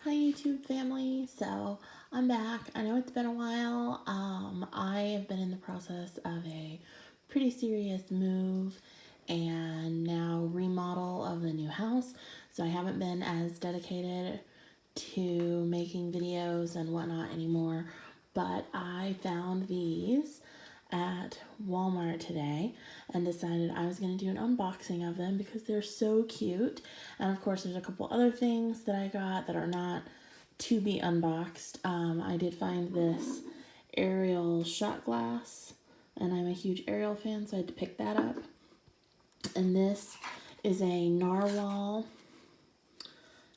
Hi YouTube family, so I'm back. I know it's been a while. I have been in the process of a pretty serious move and now remodel of the new house, so I haven't been as dedicated to making videos and whatnot anymore, but I found these at Walmart today and decided I was going to do an unboxing of them because they're so cute. And of course there's a couple other things that I got that are not to be unboxed. I did find this Ariel shot glass and I'm a huge Ariel fan, so I had to pick that up. And this is a narwhal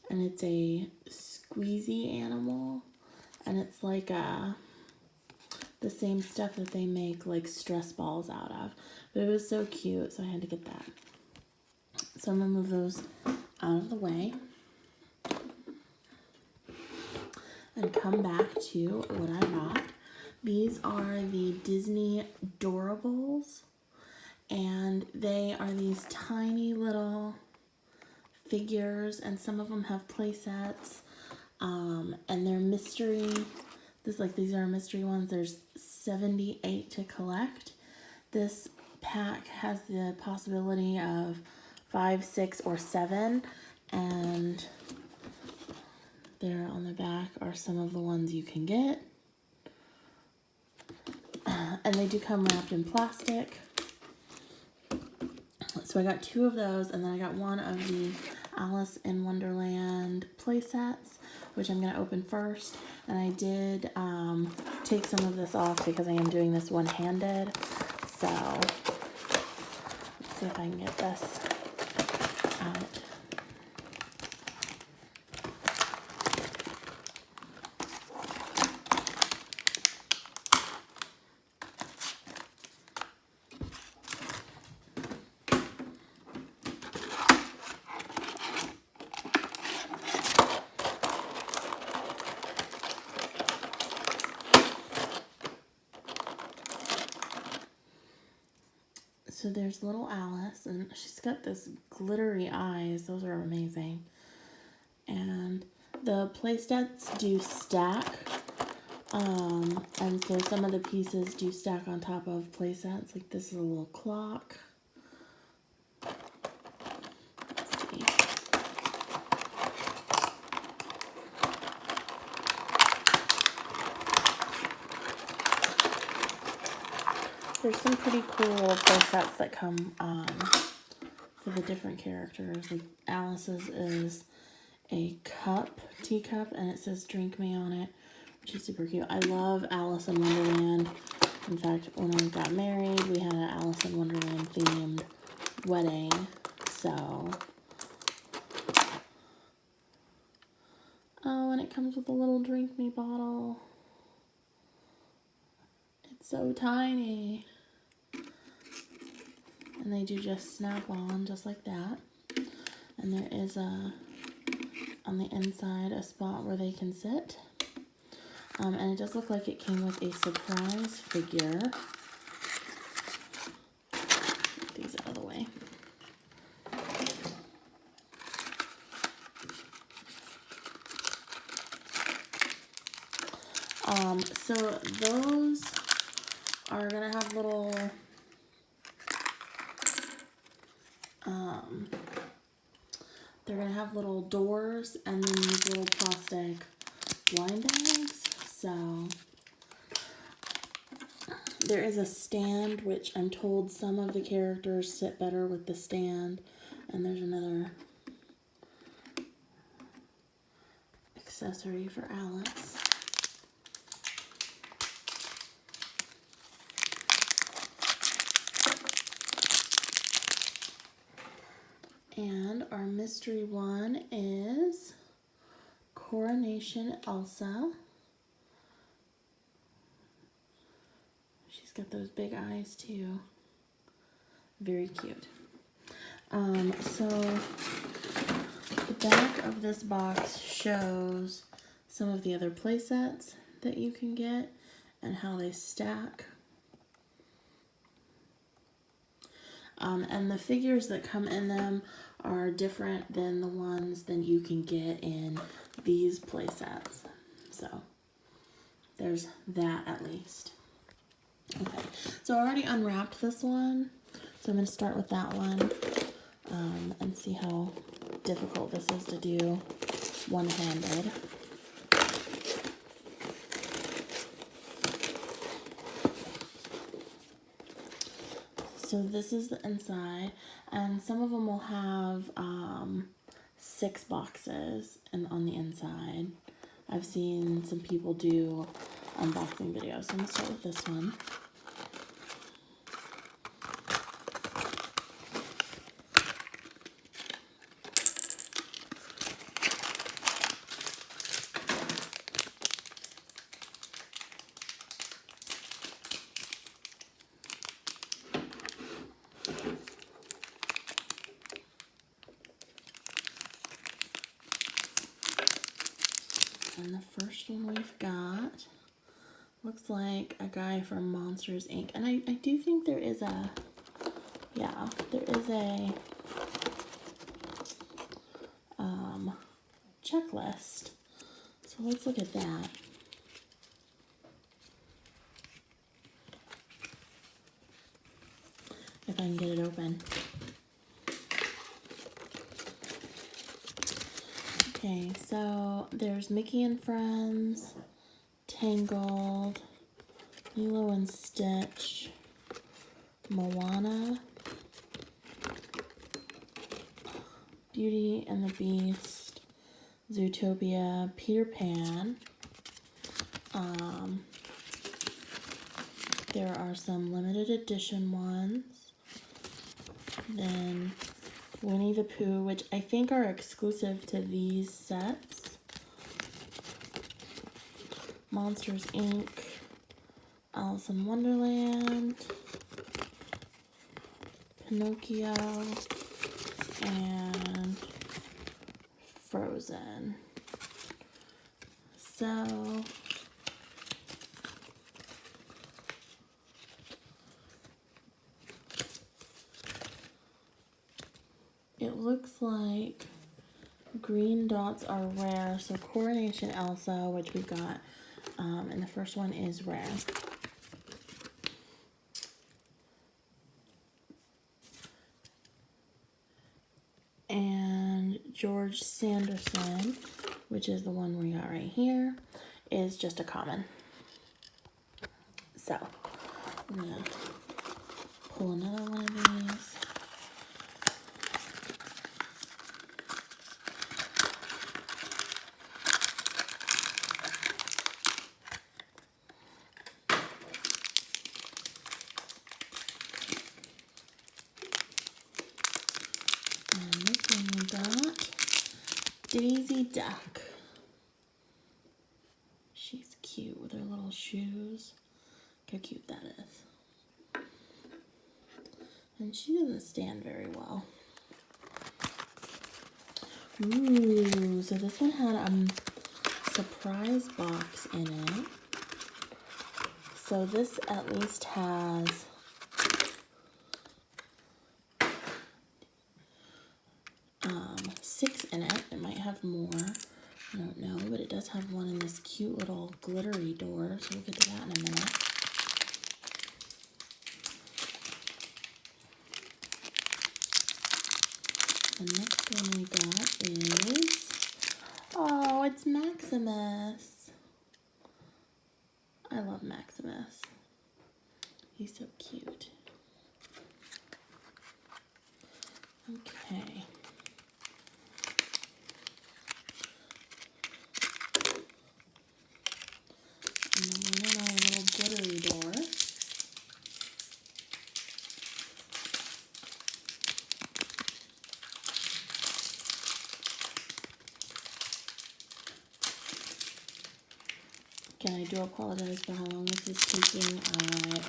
and it's a squeezy animal and it's like the same stuff that they make like stress balls out of. But it was so cute, so I had to get that. So I'm going to move those out of the way and come back to what I got. These are the Disney Doorables, and they are these tiny little figures, and some of them have play sets, and they're mystery. These are mystery ones. There's 78 to collect. This pack has the possibility of 5, 6, or 7, and there on the back are some of the ones you can get. And they do come wrapped in plastic. So I got 2 of those, and then I got 1 of the Alice in Wonderland play sets, which I'm going to open first. And I did take some of this off because I am doing this one-handed. So let's see if I can get this out. So there's little Alice, and she's got this glittery eyes. Those are amazing. And the play sets do stack. And so some of the pieces do stack on top of play sets. Like this is a little clock. Let's see. There's some pretty cool little play sets that come for the different characters. Like Alice's is a teacup, and it says "Drink Me" on it, which is super cute. I love Alice in Wonderland. In fact, when I got married, we had an Alice in Wonderland themed wedding. So, oh, and it comes with a little Drink Me bottle. It's so tiny. And they do just snap on just like that. And there is on the inside a spot where they can sit. And it does look like it came with a surprise figure. Get these out of the way. So those are gonna have little they're gonna have little doors and then these little plastic blind bags. So there is a stand, which I'm told some of the characters sit better with the stand, and there's another accessory for Alice. And our mystery one is Coronation Elsa. She's got those big eyes too. Very cute. So the back of this box shows some of the other play sets that you can get and how they stack. And the figures that come in them are different than the ones that you can get in these play sets. So there's that at least. Okay, so I already unwrapped this one, so I'm going to start with that one and see how difficult this is to do one-handed. So this is the inside, and some of them will have 6 boxes on the inside. I've seen some people do unboxing videos, so I'm going to start with this one. And the first one we've got looks like a guy from Monsters, Inc. And I do think there is a, yeah, there is a checklist. So let's look at that. If I can get it open. Okay, so there's Mickey and Friends, Tangled, Lilo and Stitch, Moana, Beauty and the Beast, Zootopia, Peter Pan. There are some limited edition ones. Then Winnie the Pooh, which I think are exclusive to these sets. Monsters, Inc., Alice in Wonderland, Pinocchio, and Frozen. So it looks like green dots are rare. So Coronation Elsa, which we got, and the first one is rare. And George Sanderson, which is the one we got right here, is just a common. So I'm gonna pull another one of these. And this one we got Daisy Duck. She's cute with her little shoes. Look how cute that is. And she doesn't stand very well. Ooh, so this one had a surprise box in it. So this at least has six in it. It might have more. I don't know, but it does have one in this cute little glittery door, so we'll get to that in a minute. The next one we got is, oh, it's Maximus. I love Maximus. He's so cute. Okay. And then our little glittery door. Again, I do apologize for how long this is taking. I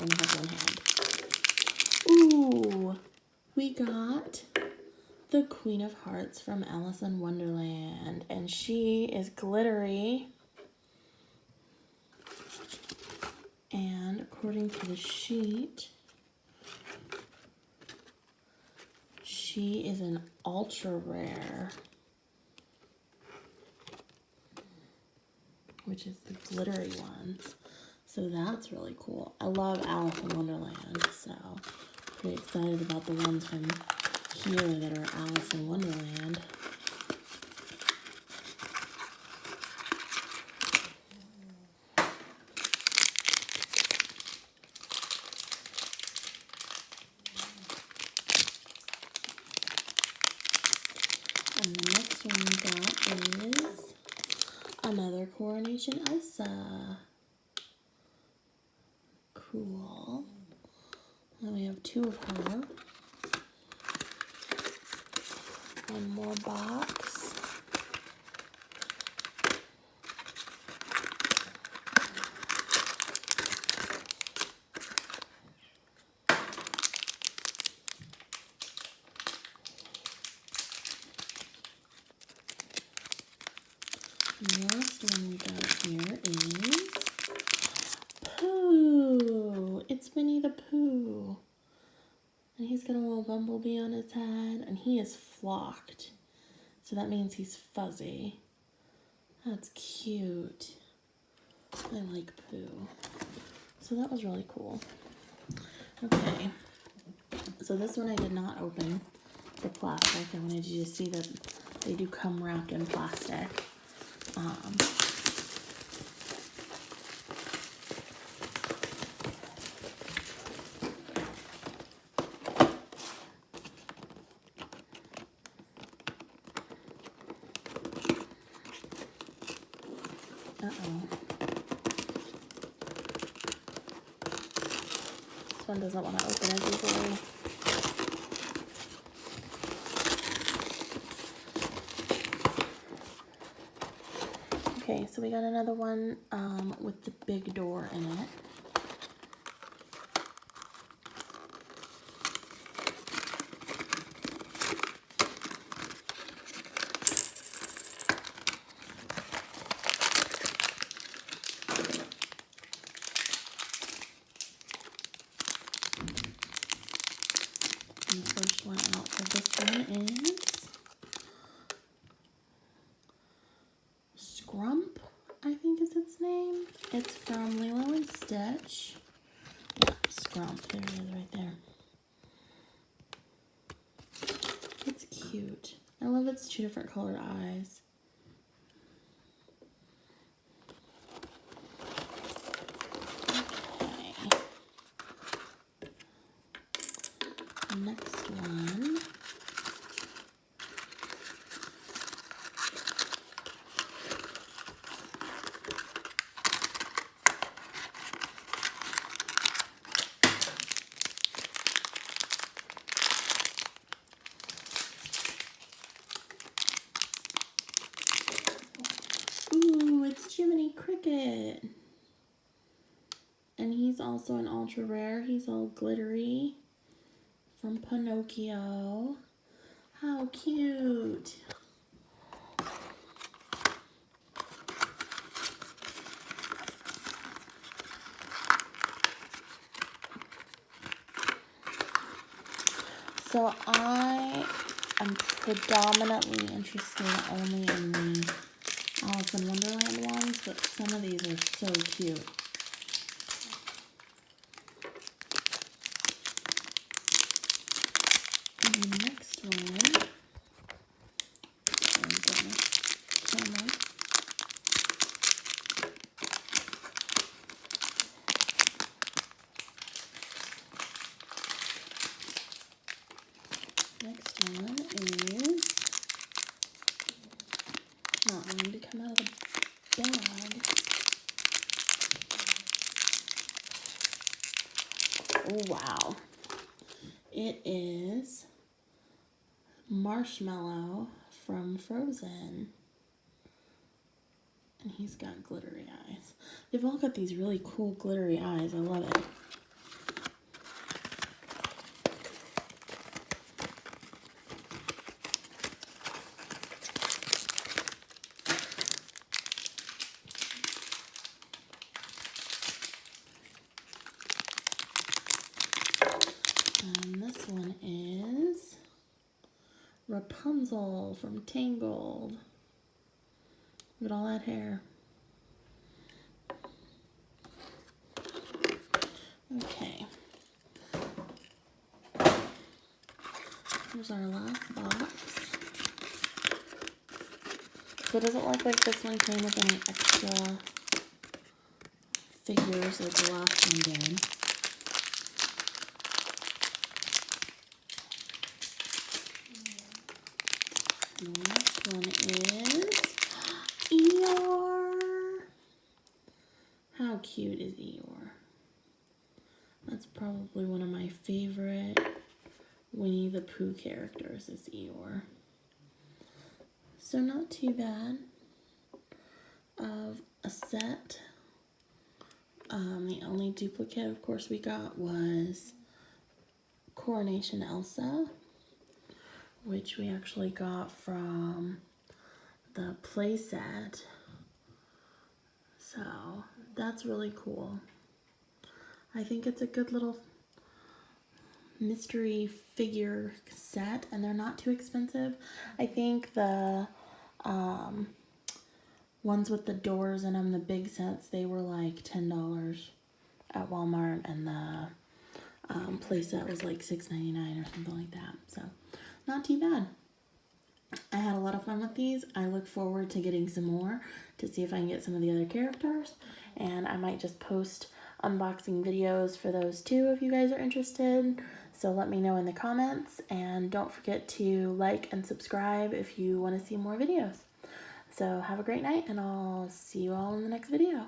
only have one hand. Ooh, we got the Queen of Hearts from Alice in Wonderland, and she is glittery. And according to the sheet, she is an ultra rare. which is the glittery ones. So that's really cool. I love Alice in Wonderland, so pretty excited about the ones from here that are Alice in Wonderland. And the next one we got is another Coronation Elsa. Cool. Then we have two of her. One more box. The last one we got here is Pooh. It's Winnie the Pooh. And he's got a little bumblebee on his head, and he is flocked. So that means he's fuzzy. That's cute. I like Pooh. So that was really cool. Okay. So this one I did not open the plastic. I wanted you to see that they do come wrapped in plastic. Uh-oh. This one doesn't want to open as easily. Okay, so we got another one with the big door in it. And the first one out for this one is Scrump, I think is its name. It's from Lilo and Stitch. Yeah, Scrump, there it is right there. It's cute. I love its two different colored eyes. Okay. Next one. Ooh, it's Jiminy Cricket. And he's also an ultra rare. He's all glittery from Pinocchio. How cute. So I am predominantly interested only in the Alice in Wonderland ones, but some of these are so cute. And the next one, oh goodness, camera. Next one is not wanting to come out of the bag. Oh, wow. It is Marshmallow from Frozen. And he's got glittery eyes. They've all got these really cool glittery eyes. I love it. And this one is Rapunzel from Tangled. Look at all that hair. Okay. Here's our last box. So it doesn't look like this one came with any extra figures like the last one did. The next one is Eeyore. How cute is Eeyore? That's probably one of my favorite Winnie the Pooh characters is Eeyore. So not too bad of a set. The only duplicate, of course, we got was Coronation Elsa, which we actually got from the playset. So that's really cool. I think it's a good little mystery figure set, and they're not too expensive. I think the ones with the doors in them, the big sets, they were like $10 at Walmart, and the playset was like $6.99 or something like that. So not too bad. I had a lot of fun with these. I look forward to getting some more to see if I can get some of the other characters, and I might just post unboxing videos for those too if you guys are interested. So let me know in the comments, and don't forget to like and subscribe if you want to see more videos. So have a great night, and I'll see you all in the next video.